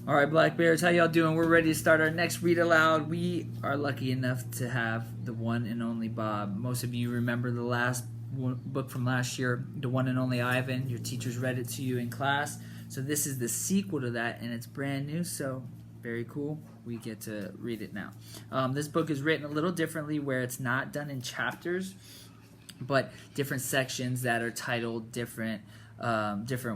All right, Black Bears, how y'all doing? We're ready to start our next read aloud. We are lucky enough to have the one and only Bob. Most of you remember the last book from last year, The One and Only Ivan. Your teachers read it to you in class. So this is the sequel to that, and it's brand new, so very cool. We get to read it now. This book is written a little differently where it's not done in chapters, but different sections that are titled different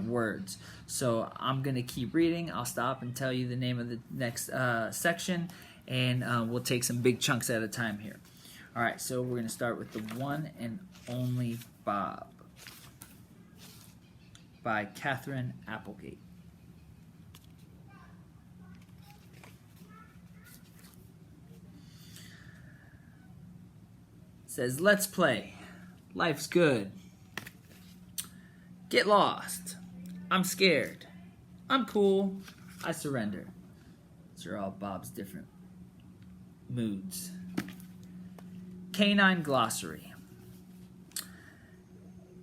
words. So I'm going to keep reading. I'll stop and tell you the name of the next section, and we'll take some big chunks at a time here. All right, so we're going to start with The One and Only Bob by Katherine Applegate. It says, "Let's play. Life's good. Get lost. I'm scared. I'm cool. I surrender." These are all Bob's different moods. Canine Glossary.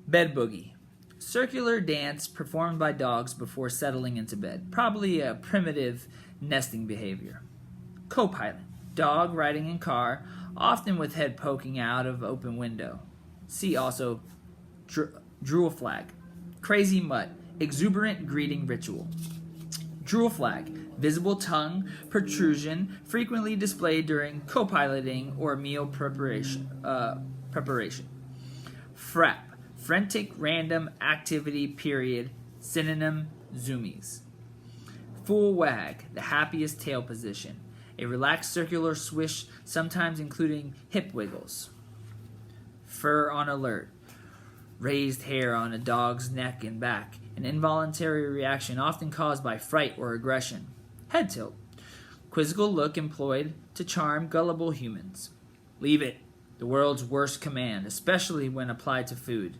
Bed boogie. Circular dance performed by dogs before settling into bed. Probably a primitive nesting behavior. Co-pilot. Dog riding in car, often with head poking out of open window. See also drool flag. Crazy mutt. Exuberant greeting ritual. Drool flag. Visible tongue protrusion frequently displayed during co-piloting or meal preparation. Frap. Frantic random activity period. Synonym zoomies. Full wag. The happiest tail position. A relaxed circular swish, sometimes including hip wiggles. Fur on alert. Raised hair on a dog's neck and back, an involuntary reaction often caused by fright or aggression. Head tilt. Quizzical look employed to charm gullible humans. Leave it. The world's worst command, especially when applied to food.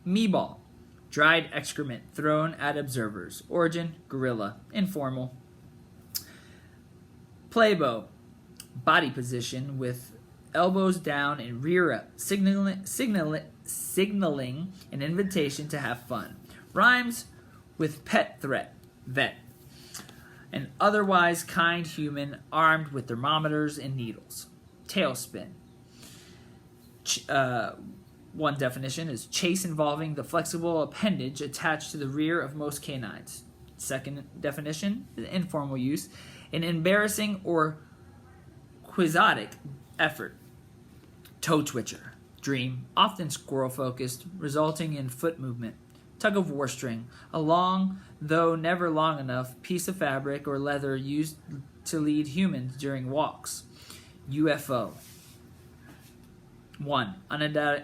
Meeball. Dried excrement thrown at observers. Origin, gorilla. Informal. Playbow. Body position with elbows down and rear up, signaling an invitation to have fun. Rhymes with pet threat, vet. An otherwise kind human armed with thermometers and needles. Tailspin. One definition is chase involving the flexible appendage attached to the rear of most canines. Second definition, informal use, an embarrassing or quixotic effort. Toe twitcher. Dream, often squirrel-focused, resulting in foot movement. Tug-of-war string, a long, though never long enough, piece of fabric or leather used to lead humans during walks. UFO. 1.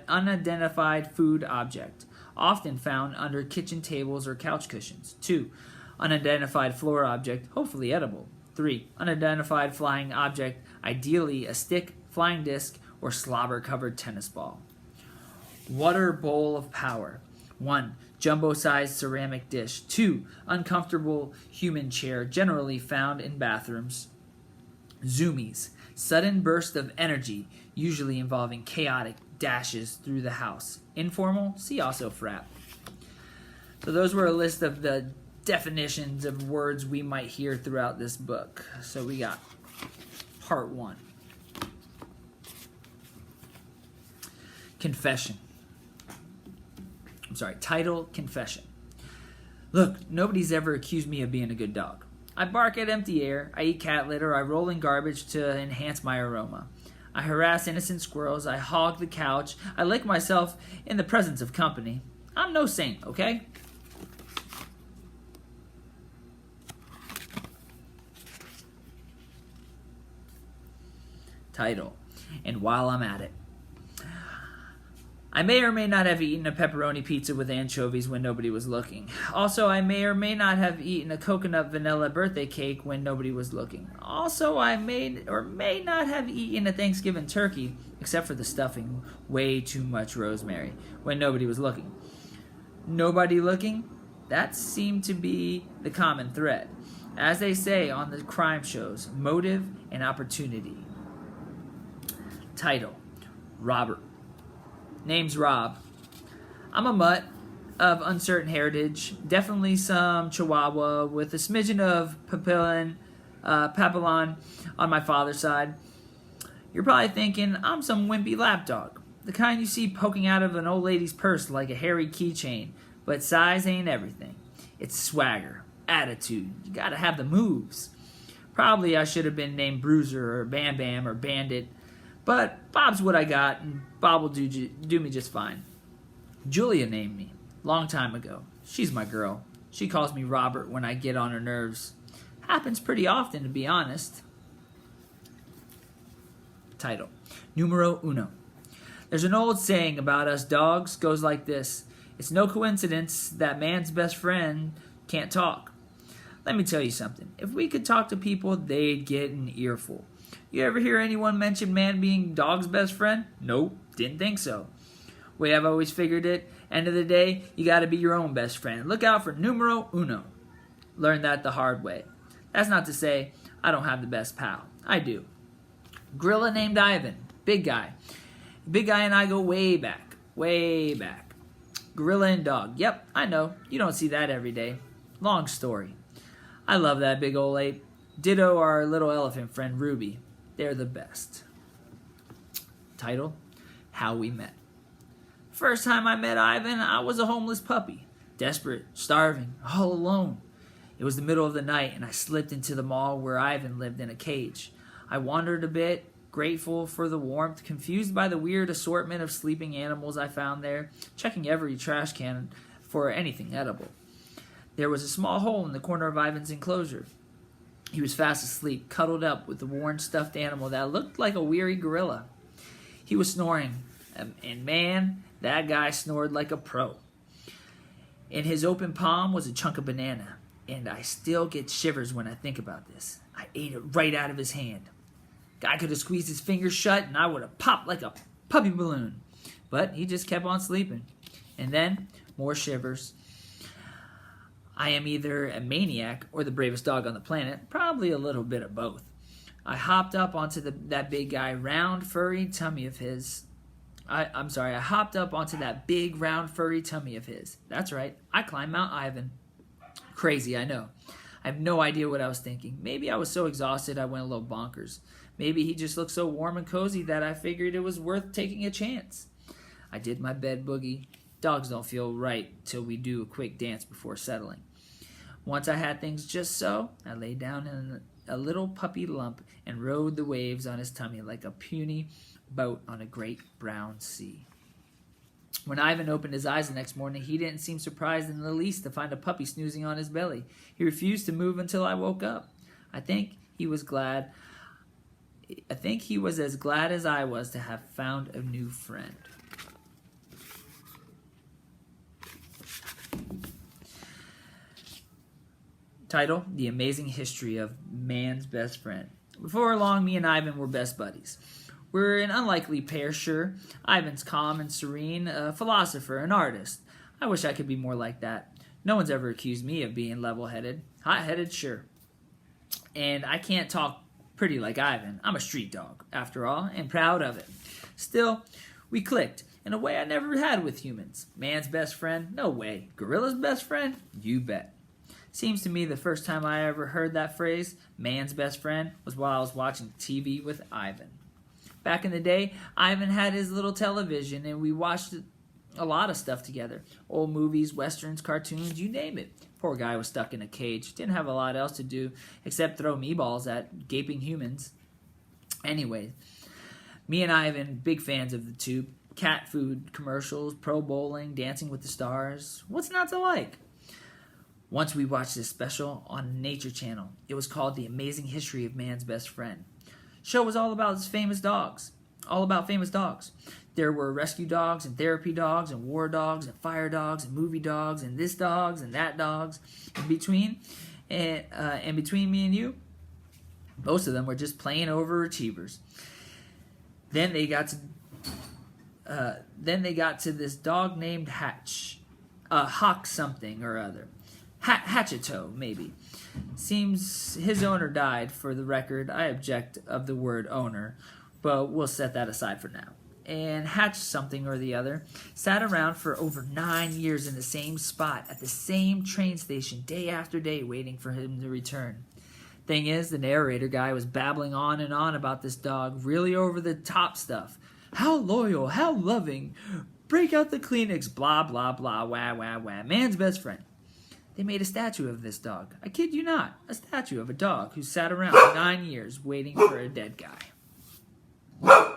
Unidentified food object, often found under kitchen tables or couch cushions. 2. Unidentified floor object, hopefully edible. 3. Unidentified flying object, ideally a stick, flying disc, or slobber-covered tennis ball. Water bowl of power. 1. Jumbo-sized ceramic dish. 2. Uncomfortable human chair, generally found in bathrooms. Zoomies. Sudden burst of energy, usually involving chaotic dashes through the house. Informal, see also frap. So those were a list of the definitions of words we might hear throughout this book. So we got part 1. Confession. Title, Confession. Look, nobody's ever accused me of being a good dog. I bark at empty air, I eat cat litter, I roll in garbage to enhance my aroma. I harass innocent squirrels, I hog the couch, I lick myself in the presence of company. I'm no saint, okay? Title, and while I'm at it. I may or may not have eaten a pepperoni pizza with anchovies when nobody was looking. Also, I may or may not have eaten a coconut vanilla birthday cake when nobody was looking. Also, I may or may not have eaten a Thanksgiving turkey, except for the stuffing, way too much rosemary, when nobody was looking. Nobody looking? That seemed to be the common thread. As they say on the crime shows, motive and opportunity. Title, Robert. Name's Rob. I'm a mutt, of uncertain heritage, definitely some Chihuahua with a smidgen of Papillon on my father's side. You're probably thinking I'm some wimpy lapdog, the kind you see poking out of an old lady's purse like a hairy keychain, but size ain't everything. It's swagger, attitude, you gotta have the moves. Probably I should have been named Bruiser or Bam Bam or Bandit, but Bob's what I got, and Bob will do me just fine. Julia named me, long time ago. She's my girl. She calls me Robert when I get on her nerves. Happens pretty often, to be honest. Title: Numero uno. There's an old saying about us dogs, goes like this: it's no coincidence that man's best friend can't talk. Let me tell you something. If we could talk to people, they'd get an earful. You ever hear anyone mention man being dog's best friend? Nope, didn't think so. Way I've always figured it, end of the day, you gotta be your own best friend. Look out for numero uno. Learned that the hard way. That's not to say I don't have the best pal. I do. Gorilla named Ivan. Big guy. Big guy and I go way back. Way back. Gorilla and dog. Yep, I know. You don't see that every day. Long story. I love that big old ape. Ditto our little elephant friend Ruby. They're the best. Title: How We Met. First time I met Ivan, I was a homeless puppy. Desperate, starving, all alone. It was the middle of the night and I slipped into the mall where Ivan lived in a cage. I wandered a bit, grateful for the warmth, confused by the weird assortment of sleeping animals I found there, checking every trash can for anything edible. There was a small hole in the corner of Ivan's enclosure. He was fast asleep, cuddled up with a worn stuffed animal that looked like a weary gorilla. He was snoring, and man, that guy snored like a pro. In his open palm was a chunk of banana, and I still get shivers when I think about this. I ate it right out of his hand. Guy could have squeezed his fingers shut, and I would have popped like a puppy balloon. But he just kept on sleeping. And then, more shivers. I am either a maniac or the bravest dog on the planet, probably a little bit of both. I hopped up onto that big guy round furry tummy of his. I hopped up onto that big round furry tummy of his. That's right, I climbed Mount Ivan. Crazy, I know. I have no idea what I was thinking. Maybe I was so exhausted I went a little bonkers. Maybe he just looked so warm and cozy that I figured it was worth taking a chance. I did my bed boogie. Dogs don't feel right till we do a quick dance before settling. Once I had things just so, I lay down in a little puppy lump and rode the waves on his tummy like a puny boat on a great brown sea. When Ivan opened his eyes the next morning, he didn't seem surprised in the least to find a puppy snoozing on his belly. He refused to move until I woke up. I think he was as glad as I was to have found a new friend. Title: The Amazing History of Man's Best Friend. Before long, me and Ivan were best buddies. We're an unlikely pair, sure. Ivan's calm and serene, a philosopher, an artist. I wish I could be more like that. No one's ever accused me of being level-headed. Hot-headed, sure. And I can't talk pretty like Ivan. I'm a street dog, after all, and proud of it. Still, we clicked in a way I never had with humans. Man's best friend? No way. Gorilla's best friend? You bet. Seems to me the first time I ever heard that phrase, man's best friend, was while I was watching TV with Ivan. Back in the day, Ivan had his little television, and we watched a lot of stuff together. Old movies, westerns, cartoons, you name it. Poor guy was stuck in a cage. Didn't have a lot else to do except throw meatballs at gaping humans. Anyway, me and Ivan, big fans of the tube. Cat food commercials, pro bowling, Dancing with the Stars. What's not to like? Once we watched this special on Nature Channel. It was called The Amazing History of Man's Best Friend. Show was all about his famous dogs. All about famous dogs. There were rescue dogs and therapy dogs and war dogs and fire dogs and movie dogs and this dogs and that dogs. In between me and you, most of them were just plain overachievers. Then they got to this dog named Hawk something or other. Hatcheto, maybe. Seems his owner died. For the record, I object of the word owner, but we'll set that aside for now. and hatched something or the other. Sat around for over 9 years in the same spot at the same train station day after day waiting for him to return. Thing is, the narrator guy was babbling on and on about this dog, really over the top stuff. How loyal, how loving, break out the Kleenex, blah, blah, blah, wah, wah, wah, man's best friend. They made a statue of this dog. I kid you not, a statue of a dog who sat around 9 years waiting for a dead guy.